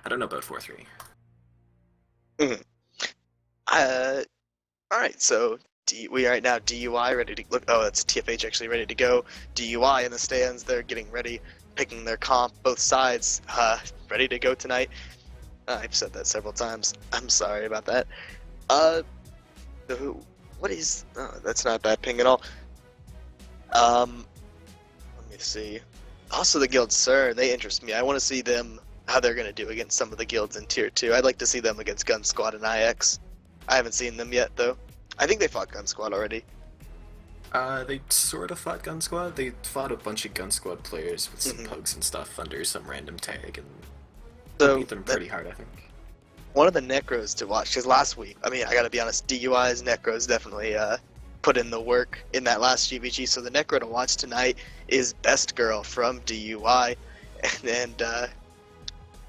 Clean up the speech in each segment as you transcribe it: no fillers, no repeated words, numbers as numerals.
I don't know about 4-3. Mhm. All right, so we are right now DUI ready to look. Oh, that's TFH actually ready to go. DUI in the stands. They're getting ready, picking their comp, both sides, ready to go tonight. I've said that several times. I'm sorry about that. Uh, what is? Oh, that's not a bad ping at all. Let me see. Also, the guild Sir, they interest me. I want to see them how they're gonna do against some of the guilds in tier 2. I'd like to see them against Gun Squad and IX. I haven't seen them yet though. I think they fought Gun Squad already. They sort of fought Gun Squad. They fought a bunch of Gun Squad players with some Mhm. pugs and stuff under some random tag, and they So beat them pretty hard, I think. one of the Necros to watch, because last week, I mean, I gotta be honest, DUI's Necros definitely put in the work in that last GVG. So the Necro to watch tonight is Best Girl from DUI, and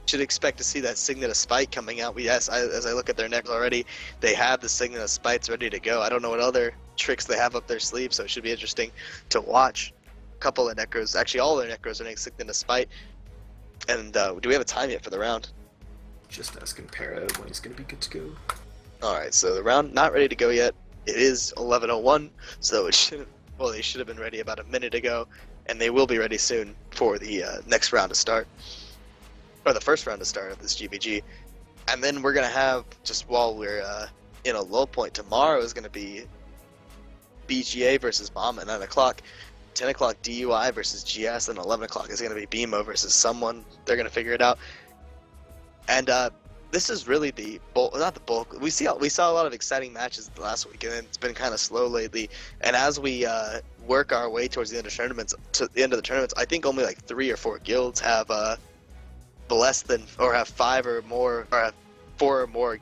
should expect to see that Signet of Spite coming out. As I look at their necks already, they have the Signet of Spites ready to go. I don't know what other tricks they have up their sleeve, so it should be interesting to watch. A couple of Necros, actually all their Necros are named Signet of Spite. And do we have a time yet for the round? Just asking Para when he's gonna be good to go. Alright, so the round not ready to go yet. It is 11:01, so it should well, they should have been ready about a minute ago, and they will be ready soon for the next round to start. Or the first round to start of this GVG. And then we're going to have, just while we're in a low point, tomorrow is going to be BGA versus Bomb at 9 o'clock. 10 o'clock DUI versus GS, and 11 o'clock is going to be BMO versus someone. They're going to figure it out. And this is really the bulk, not the bulk. We saw a lot of exciting matches last week, and it's been kind of slow lately. And as we work our way towards the end of the tournaments, I think only like 3 or 4 guilds have less than, or have 5 or more, or have 4 or more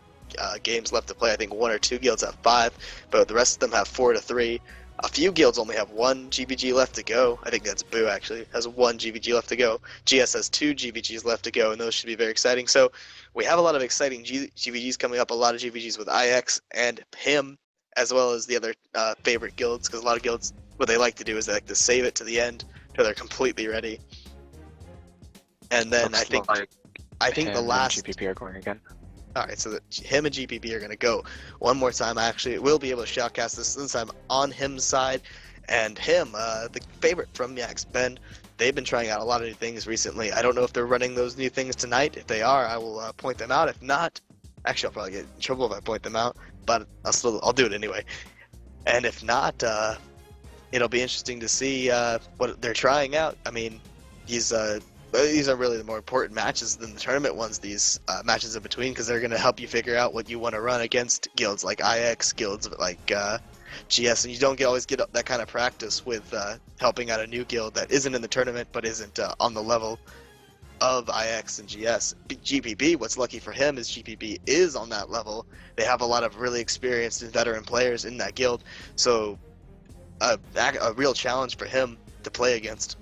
games left to play. I think 1 or 2 guilds have 5, but the rest of them have 4 to 3. A few guilds only have 1 GVG left to go. I think that's Boo actually has 1 GVG left to go. GS has 2 GVGs left to go, and those should be very exciting. So we have a lot of exciting GVGs coming up. A lot of GVGs with IX and him, as well as the other favorite guilds, because a lot of guilds, what they like to do is they like to save it to the end till they're completely ready. And then Looks I think the him and last. GPP are going again. All right, so him and GPP are gonna go one more time. I actually will be able to shoutcast this since I'm on him's side, and him, the favorite from Yax Ben. They've been trying out a lot of new things recently. I don't know if they're running those new things tonight. If they are, I will point them out. If not, actually, I'll probably get in trouble if I point them out, but I'll do it anyway. And if not, it'll be interesting to see what they're trying out. I mean, these are really the more important matches than the tournament ones, these matches in between, because they're going to help you figure out what you want to run against guilds like IX, guilds like GS, and you don't always get that kind of practice with helping out a new guild that isn't in the tournament but isn't on the level of IX and GS. GPP, what's lucky for him is GPP is on that level. They have a lot of really experienced and veteran players in that guild, so a real challenge for him to play against.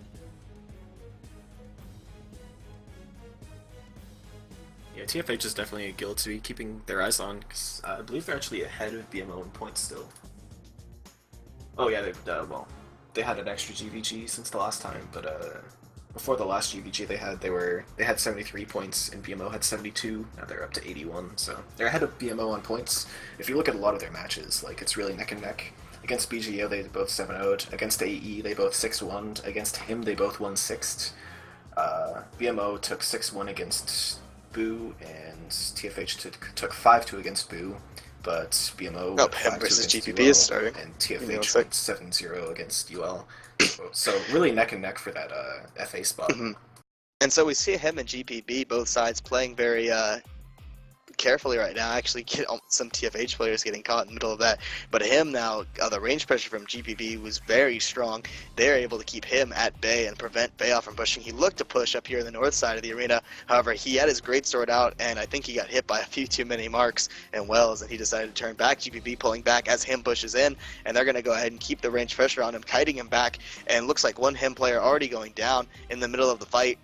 Yeah, TFH is definitely a guild to be keeping their eyes on, because I believe they're actually ahead of BMO in points still. Oh yeah, they had an extra GVG since the last time, but before the last GVG they had 73 points and BMO had 72. Now they're up to 81, so they're ahead of BMO on points. If you look at a lot of their matches, like it's really neck and neck. Against BGO they both 7-0'd. Against AE they both 6-1'd. Against him they both won 6th. BMO took 6-1 against Boo, and TFH took 5-2 against Boo, but BMO went 5-2 versus against GPP UL, is starting. and TFH went 7-0 against UL. So really neck and neck for that FA spot. Mm-hmm. And so we see him and GPP, both sides, playing very carefully right now. I actually get some TFH players getting caught in the middle of that, but him now, the range pressure from GPP was very strong. They're able to keep him at bay and prevent Bayoff from pushing. He looked to push up here in the north side of the arena, however he had his greatsword out, and I think he got hit by a few too many marks and wells, and he decided to turn back. GPP pulling back as him pushes in, and they're going to go ahead and keep the range pressure on him, kiting him back, and looks like one him player already going down in the middle of the fight.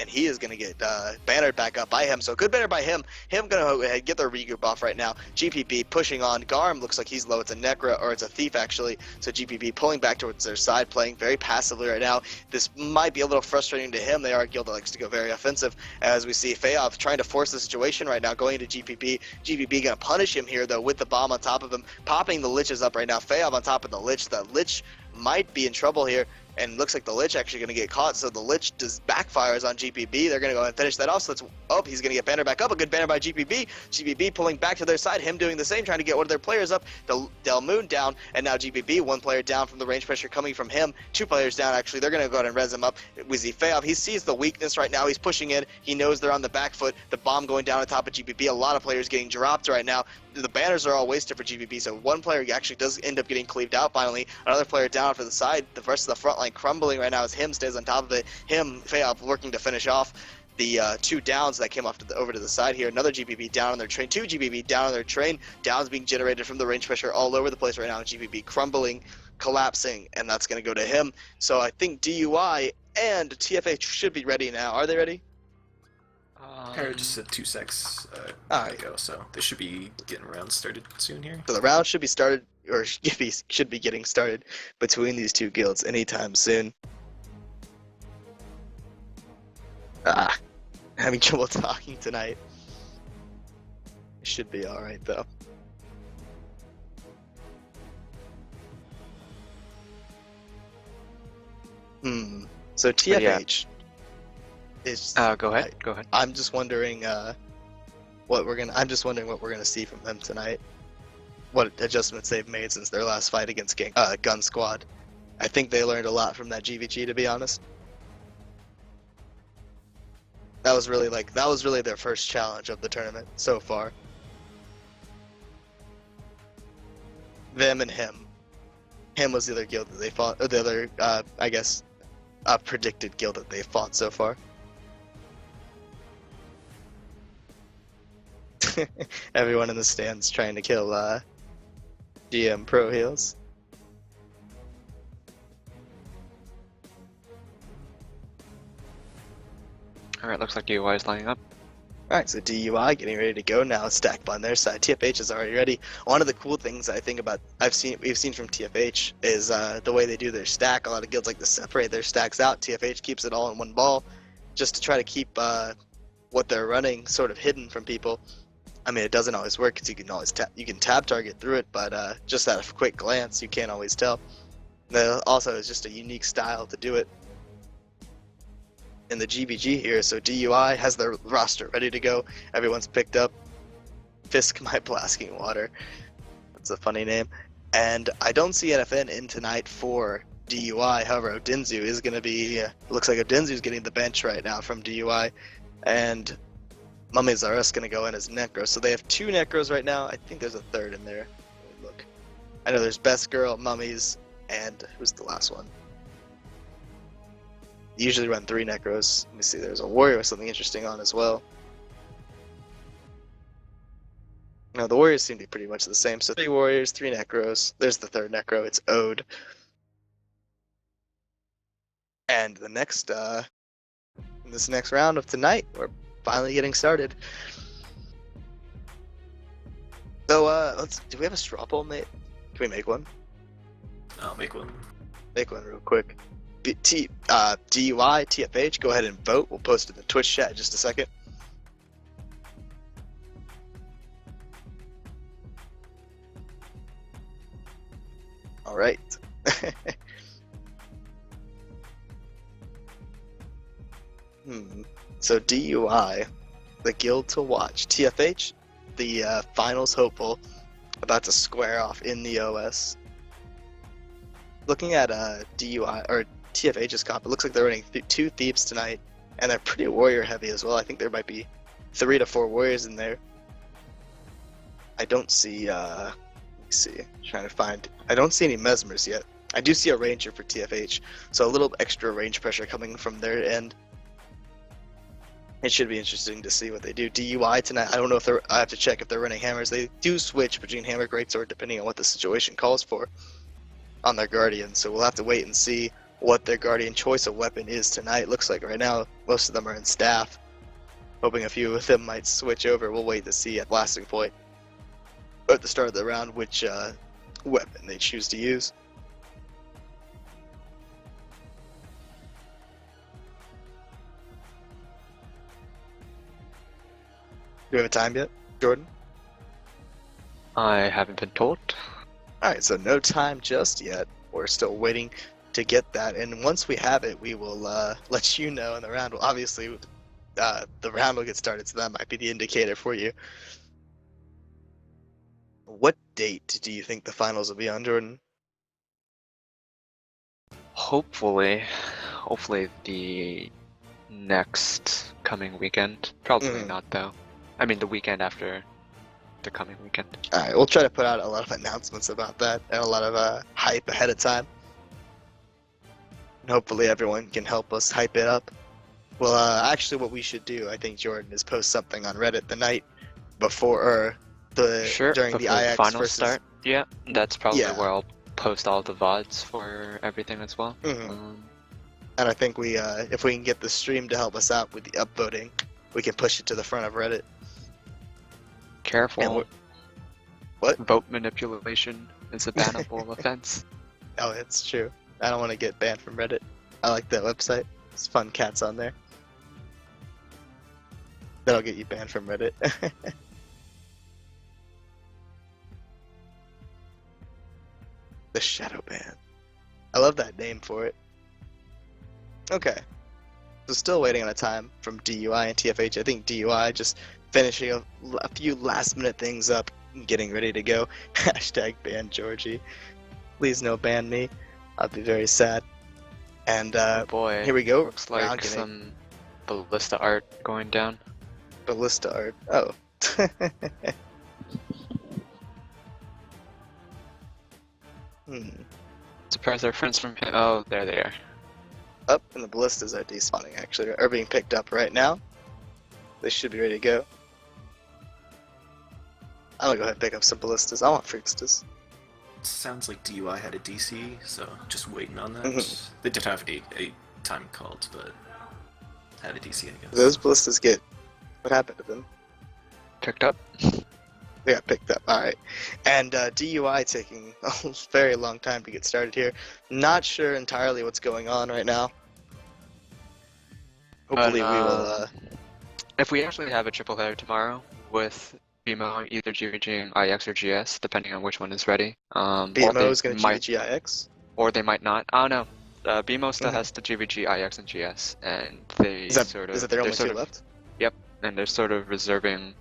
and he is going to get bannered back up by him. So good banner by him. Him going to get their regroup off right now. GPP pushing on. Garm looks like he's low. It's a Necra, or it's a Thief actually. So GPP pulling back towards their side, playing very passively right now. This might be a little frustrating to him. They are a guild that likes to go very offensive. As we see Feov trying to force the situation right now, going into GPP. GPP going to punish him here though with the bomb on top of him, popping the Liches up right now. Feov on top of the Lich. The Lich might be in trouble here, and looks like the Lich actually going to get caught, so the Lich backfires on GPB. They're going to go and finish that off, so he's going to get banner back up. A good banner by GPB. GPB pulling back to their side, him doing the same, trying to get one of their players up. Del Moon down, and now GPB, one player down from the range pressure coming from him. Two players down, actually. They're going to go ahead and res him up. Wizzy Feov, he sees the weakness right now. He's pushing in. He knows they're on the back foot. The bomb going down on top of GPB. A lot of players getting dropped right now. The banners are all wasted for GPB, so one player actually does end up getting cleaved out finally. Another player down for the side. The rest of the front line crumbling right now as him stays on top of it. Him, Feov, working to finish off the two downs that came off over to the side here. Another GPB down on their train. Two GPB down on their train. Downs being generated from the range pressure all over the place right now. GPB crumbling, collapsing, and that's going to go to him. So I think DUI and TFH should be ready now. Are they ready? Just at 2 secs ago, so they should be getting rounds started soon here. So the round should be started, or should be getting started between these two guilds anytime soon. Having trouble talking tonight. Should be alright though. So TFH is. Go ahead. I'm just wondering what we're gonna see from them tonight. What adjustments they've made since their last fight against Gun Squad. I think they learned a lot from that GVG, to be honest. That was really their first challenge of the tournament so far. Them and him. Him was the other guild that they fought, or the other, I guess, predicted guild that they fought so far. Everyone in the stands trying to kill GM Pro Heals. Alright, looks like DUI is lining up. Alright, so DUI getting ready to go now. Stack on their side. TFH is already ready. One of the cool things I think about we've seen from TFH is the way they do their stack. A lot of guilds like to separate their stacks out. TFH keeps it all in one ball, just to try to keep what they're running sort of hidden from people. I mean, it doesn't always work because you can tab target through it, but just at a quick glance, you can't always tell. Also, it's just a unique style to do it. In the GVG here, so DUI has their roster ready to go. Everyone's picked up. Fisk My Blasking Water. That's a funny name. And I don't see NFN in tonight for DUI. However, Odinzu is going to be. Looks like Odinzu's getting the bench right now from DUI. And Mummies R Us going to go in as Necro. So they have two Necros right now. I think there's a third in there. Let me look. I know there's Best Girl, Mummies, and who's the last one? Usually run 3 Necros. Let me see, there's a Warrior with something interesting on as well. No, the Warriors seem to be pretty much the same. So 3 Warriors, 3 Necros. There's the third Necro, it's Ode. And the next, in this next round of tonight, we're finally getting started. So, do we have a straw poll, mate? Can we make one? I'll make one. Make one real quick. DUI, TFH, go ahead and vote. We'll post it in the Twitch chat in just a second. All right. So DUI, the guild to watch. TFH, the finals hopeful, about to square off in the OS. Looking at DUI or TFH's comp, it looks like they're running 2 Thieves tonight, and they're pretty warrior heavy as well. I think there might be 3 to 4 warriors in there. I don't see. Let me see. Trying to find. I don't see any Mesmers yet. I do see a Ranger for TFH, so a little extra range pressure coming from their end. It should be interesting to see what they do. DUI tonight, I don't know if I have to check if they're running hammers. They do switch between hammer greatsword depending on what the situation calls for on their Guardian, so we'll have to wait and see what their Guardian choice of weapon is tonight. Looks like right now most of them are in staff. Hoping a few of them might switch over. We'll wait to see at blasting point or at the start of the round which weapon they choose to use. Do we have a time yet, Jordan? I haven't been told. Alright, so no time just yet. We're still waiting to get that, and once we have it, we will let you know, and the round will obviously, the round will get started, so that might be the indicator for you. What date do you think the finals will be on, Jordan? Hopefully the next coming weekend. Probably not though. I mean the weekend after the coming weekend. Alright, we'll try to put out a lot of announcements about that, and a lot of hype ahead of time. And hopefully everyone can help us hype it up. Well, actually what we should do, I think, Jordan, is post something on Reddit the night before, or during the IX final versus... start. Yeah, that's probably Yeah. where I'll post all the VODs for everything as well. And I think we, if we can get the stream to help us out with the upvoting, we can push it to the front of Reddit. Careful. What? Vote manipulation is a bannable offense. Oh, it's true. I don't want to get banned from Reddit. I like that website. There's fun cats on there. That'll get you banned from Reddit. The Shadow Ban. I love that name for it. Okay. So still waiting on a time from DUI and TFH. I think DUI just finishing a few last minute things up and getting ready to go. Hashtag ban Georgy. Please no ban me. I'll be very sad. And Oh boy, here we go. looks like Round getting- some ballista art going down. Ballista art. Oh. Surprised our friends from here. Oh, there they are. Up, and the ballistas are despawning actually, are being picked up right now. They should be ready to go. I'm gonna go ahead and pick up some ballistas. I want freakstas. Sounds like DUI had a DC, so just waiting on that. Mhm. They did have a time called, but had a DC, I guess. Those ballistas get... What happened to them? Picked up. They got picked up, alright. And DUI taking a very long time to get started here. Not sure entirely what's going on right now. Hopefully we will... If we actually have a triple header tomorrow with BMO, either GVG, IX, or GS, depending on which one is ready. BMO is going to might, choose GIX? or they might not. I don't know. BMO still Mhm. has the GVG, IX, and GS, and they Is that sort of their only they're sort two of, left? Yep, and they're sort of reserving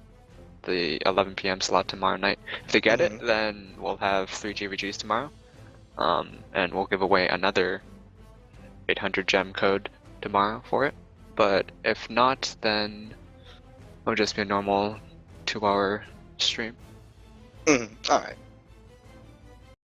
the 11 p.m. slot tomorrow night. If they get it, then we'll have 3 GVGs tomorrow, and we'll give away another 800 gem code tomorrow for it. But if not, then it'll just be a normal 2-hour stream. Alright.